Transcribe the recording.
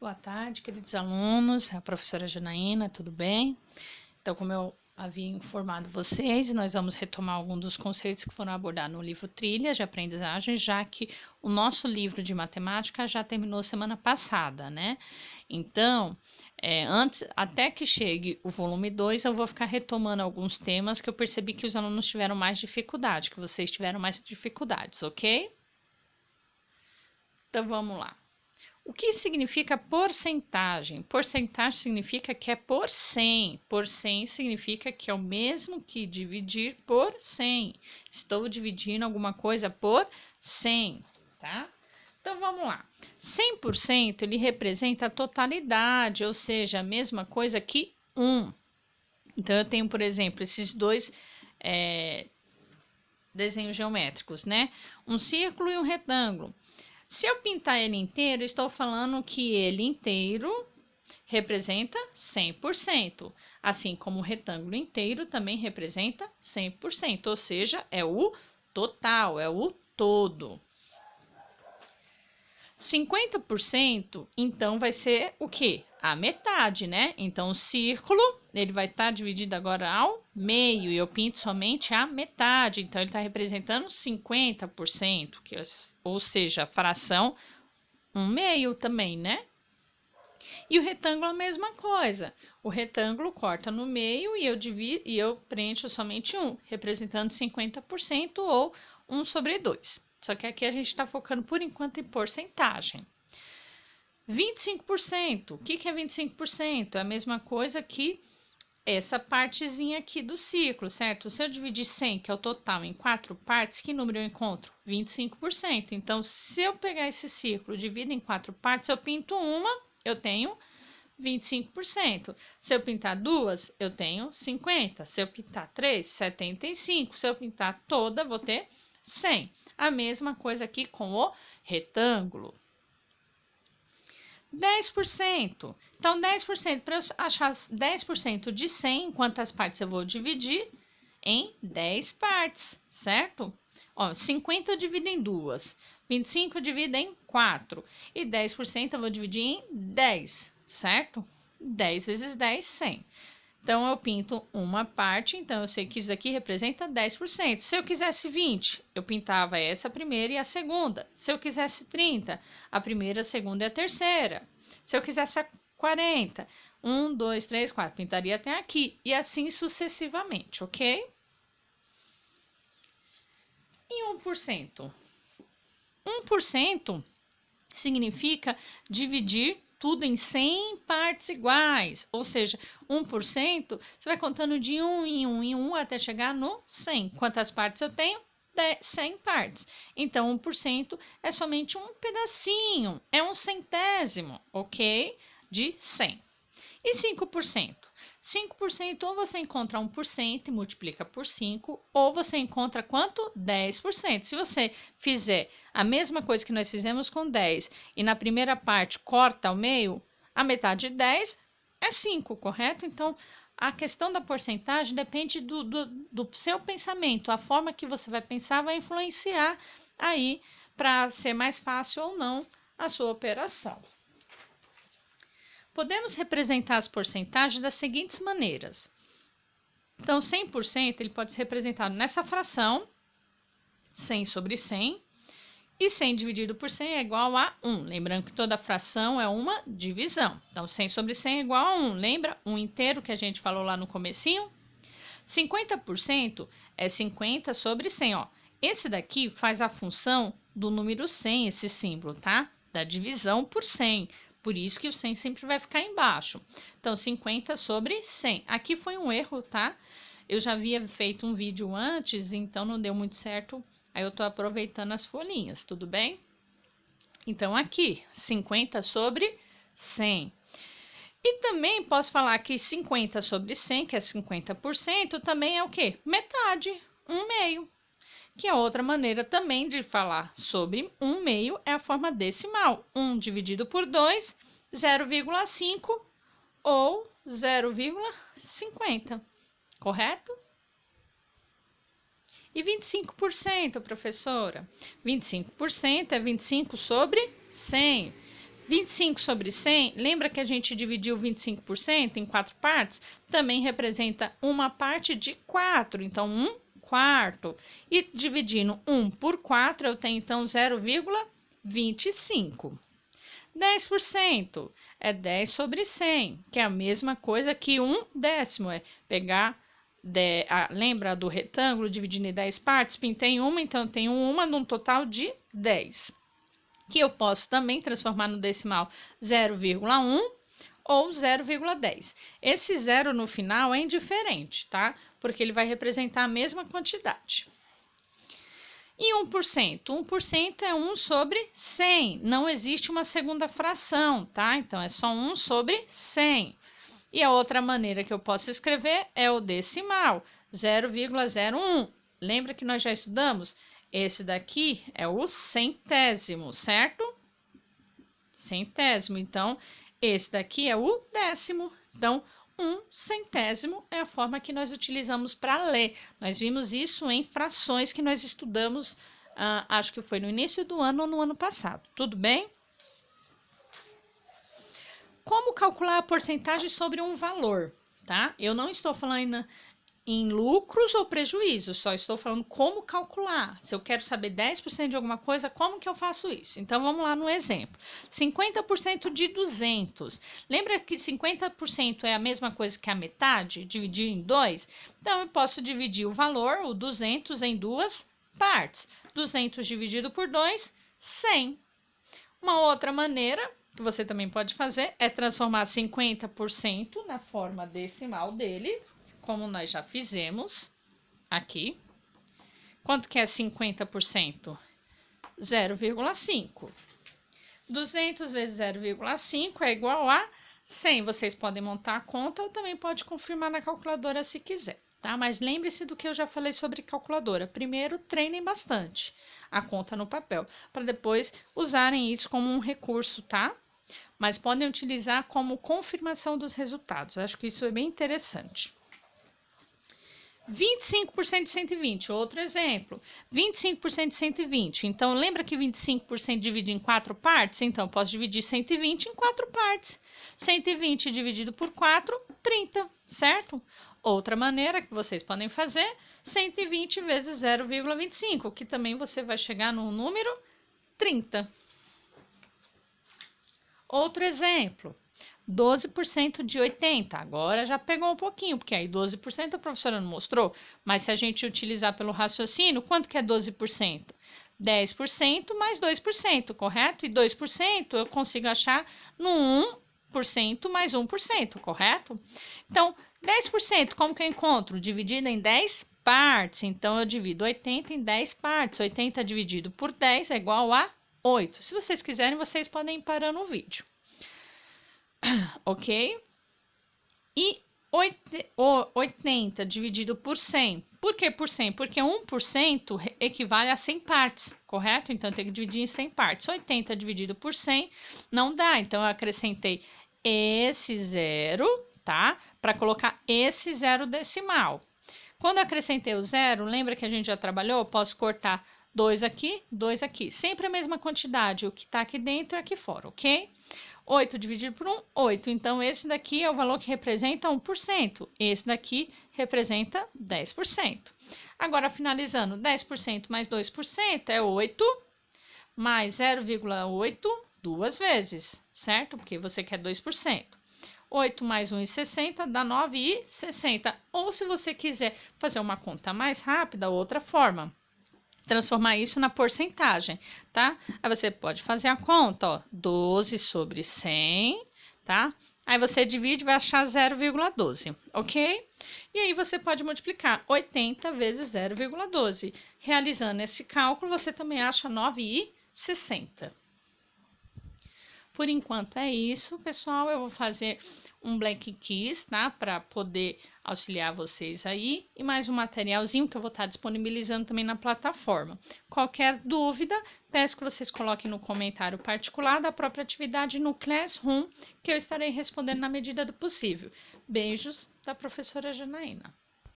Boa tarde, queridos alunos, a professora Janaína, tudo bem? Então, como eu havia informado vocês, nós vamos retomar alguns dos conceitos que foram abordados no livro Trilhas de Aprendizagem, já que o nosso livro de matemática já terminou semana passada, né? Então, antes, até que chegue o volume 2, eu vou ficar retomando alguns temas que eu percebi que os alunos tiveram mais dificuldade, que vocês tiveram mais dificuldades, ok? Então, vamos lá. O que significa porcentagem? Porcentagem significa que é por 100. Por 100 significa que é o mesmo que dividir por 100. Estou dividindo alguma coisa por 100, tá? Então, vamos lá. 100% ele representa a totalidade, ou seja, a mesma coisa que 1. Então, eu tenho, por exemplo, esses dois desenhos geométricos, né? Um círculo e um retângulo. Se eu pintar ele inteiro, estou falando que ele inteiro representa 100%, assim como o retângulo inteiro também representa 100%, ou seja, é o total, é o todo. 50%, então, vai ser o quê? A metade, né? Então, o círculo, ele vai estar dividido agora ao meio, e eu pinto somente a metade. Então, ele está representando 50%, ou seja, a fração 1/2 também, né? E o retângulo a mesma coisa. O retângulo corta no meio e eu divido e eu preencho somente 1, representando 50% ou 1/2. Só que aqui a gente está focando por enquanto em porcentagem. 25%. O que é 25%? É a mesma coisa que essa partezinha aqui do círculo, certo? Se eu dividir 100, que é o total, em 4 partes, que número eu encontro? 25%. Então, se eu pegar esse círculo e divido em 4 partes, eu pinto uma, eu tenho 25%. Se eu pintar duas, eu tenho 50%. Se eu pintar 3, 75%. Se eu pintar toda, vou ter 100%. A mesma coisa aqui com o retângulo. 10%. Então, 10%, para eu achar 10% de 100, quantas partes eu vou dividir? Em 10 partes, certo? Ó, 50 eu divido em 2, 25 eu divido em 4 e 10% eu vou dividir em 10, certo? 10 vezes 10, 100. Então, eu pinto uma parte, então eu sei que isso daqui representa 10%. Se eu quisesse 20, eu pintava essa primeira e a segunda. Se eu quisesse 30, a primeira, a segunda e a terceira. Se eu quisesse 40, 1, 2, 3, 4, pintaria até aqui. E assim sucessivamente, ok? E 1%? 1% significa dividir tudo em 100 partes iguais, ou seja, 1%, você vai contando de 1 em 1 em 1 até chegar no 100. Quantas partes eu tenho? 100 partes. Então, 1% é somente um pedacinho, é um centésimo, ok? De 100. E 5%? 5% ou você encontra 1% e multiplica por 5, ou você encontra quanto? 10%. Se você fizer a mesma coisa que nós fizemos com 10 e na primeira parte corta ao meio, a metade de 10 é 5, correto? Então, a questão da porcentagem depende do seu pensamento. A forma que você vai pensar vai influenciar aí para ser mais fácil ou não a sua operação. Podemos representar as porcentagens das seguintes maneiras. Então, 100% ele pode ser representado nessa fração, 100 sobre 100, e 100 dividido por 100 é igual a 1. Lembrando que toda fração é uma divisão. Então, 100 sobre 100 é igual a 1. Lembra? 1 inteiro que a gente falou lá no comecinho? 50% é 50 sobre 100, ó. Esse daqui faz a função do número 100, esse símbolo, tá? Da divisão por 100. Por isso que o 100 sempre vai ficar embaixo. Então, 50 sobre 100. Aqui foi um erro, tá? Eu já havia feito um vídeo antes, então não deu muito certo. Aí eu tô aproveitando as folhinhas, tudo bem? Então, aqui, 50 sobre 100. E também posso falar que 50 sobre 100, que é 50%, também é o quê? Metade, 1/2. Que é outra maneira também de falar sobre 1/2 é a forma decimal. 1 dividido por 2, 0,5 ou 0,50. Correto? E 25%, professora? 25% é 25 sobre 100. 25 sobre 100, lembra que a gente dividiu 25% em 4 partes? Também representa uma parte de 4, então 1 quarto. E dividindo 1 por 4, eu tenho então 0,25. 10% é 10 sobre 100, que é a mesma coisa que 1/10. É pegar, lembra do retângulo dividindo em 10 partes? Pintei uma, então eu tenho uma num total de 10. Que eu posso também transformar no decimal 0,1 ou 0,10. Esse zero no final é indiferente, tá? Porque ele vai representar a mesma quantidade. E 1%? 1% é 1 sobre 100. Não existe uma segunda fração, tá? Então, é só 1 sobre 100. E a outra maneira que eu posso escrever é o decimal, 0,01. Lembra que nós já estudamos? Esse daqui é o centésimo, certo? Centésimo. Então, esse daqui é o décimo. Então, 1/100º é a forma que nós utilizamos para ler. Nós vimos isso em frações que nós estudamos, acho que foi no início do ano ou no ano passado. Tudo bem? Como calcular a porcentagem sobre um valor, tá? Eu não estou falando em lucros ou prejuízos, só estou falando como calcular. Se eu quero saber 10% de alguma coisa, como que eu faço isso? Então, vamos lá no exemplo. 50% de 200. Lembra que 50% é a mesma coisa que a metade? Dividir em 2? Então, eu posso dividir o valor, o 200, em duas partes. 200 dividido por 2, 100. Uma outra maneira que você também pode fazer é transformar 50% na forma decimal dele, como nós já fizemos aqui. Quanto que é 50%? 0,5. 200 vezes 0,5 é igual a 100. Vocês podem montar a conta ou também pode confirmar na calculadora se quiser, tá? Mas lembre-se do que eu já falei sobre calculadora. Primeiro, treinem bastante a conta no papel, para depois usarem isso como um recurso, tá? Mas podem utilizar como confirmação dos resultados. Eu acho que isso é bem interessante. 25% de 120, outro exemplo. 25% de 120. Então, lembra que 25% divide em 4 partes? Então, posso dividir 120 em 4 partes. 120 dividido por 4, 30, certo? Outra maneira que vocês podem fazer, 120 vezes 0,25, que também você vai chegar no número 30. Outro exemplo. 12% de 80. Agora já pegou um pouquinho, porque aí 12% a professora não mostrou, mas se a gente utilizar pelo raciocínio, quanto que é 12%? 10% mais 2%, correto? E 2% eu consigo achar no 1% mais 1%, correto? Então, 10%, como que eu encontro? Dividido em 10 partes. Então, eu divido 80 em 10 partes. 80 dividido por 10 é igual a 8. Se vocês quiserem, vocês podem ir parando o vídeo. Ok? E 80 dividido por 100. Por que por 100? Porque 1% equivale a 100 partes, correto? Então, eu tenho que dividir em 100 partes. 80 dividido por 100 não dá. Então, eu acrescentei esse zero, tá? Para colocar esse zero decimal. Quando eu acrescentei o zero, lembra que a gente já trabalhou? Posso cortar 2 aqui, 2 aqui. Sempre a mesma quantidade. O que está aqui dentro é aqui fora, ok? 8 dividido por 1, 8. Então, esse daqui é o valor que representa 1%. Esse daqui representa 10%. Agora, finalizando, 10% mais 2% é 8, mais 0,8 duas vezes, certo? Porque você quer 2%. 8 mais 1,60 dá 9,60. Ou, se você quiser fazer uma conta mais rápida, outra forma. Transformar isso na porcentagem, tá? Aí você pode fazer a conta, ó, 12 sobre 100, tá? Aí você divide e vai achar 0,12, ok? E aí você pode multiplicar 80 vezes 0,12. Realizando esse cálculo, você também acha 9,60. Por enquanto é isso, pessoal. Eu vou fazer um blank quiz, tá? Para poder auxiliar vocês aí. E mais um materialzinho que eu vou estar disponibilizando também na plataforma. Qualquer dúvida, peço que vocês coloquem no comentário particular da própria atividade no Classroom, que eu estarei respondendo na medida do possível. Beijos da professora Janaína.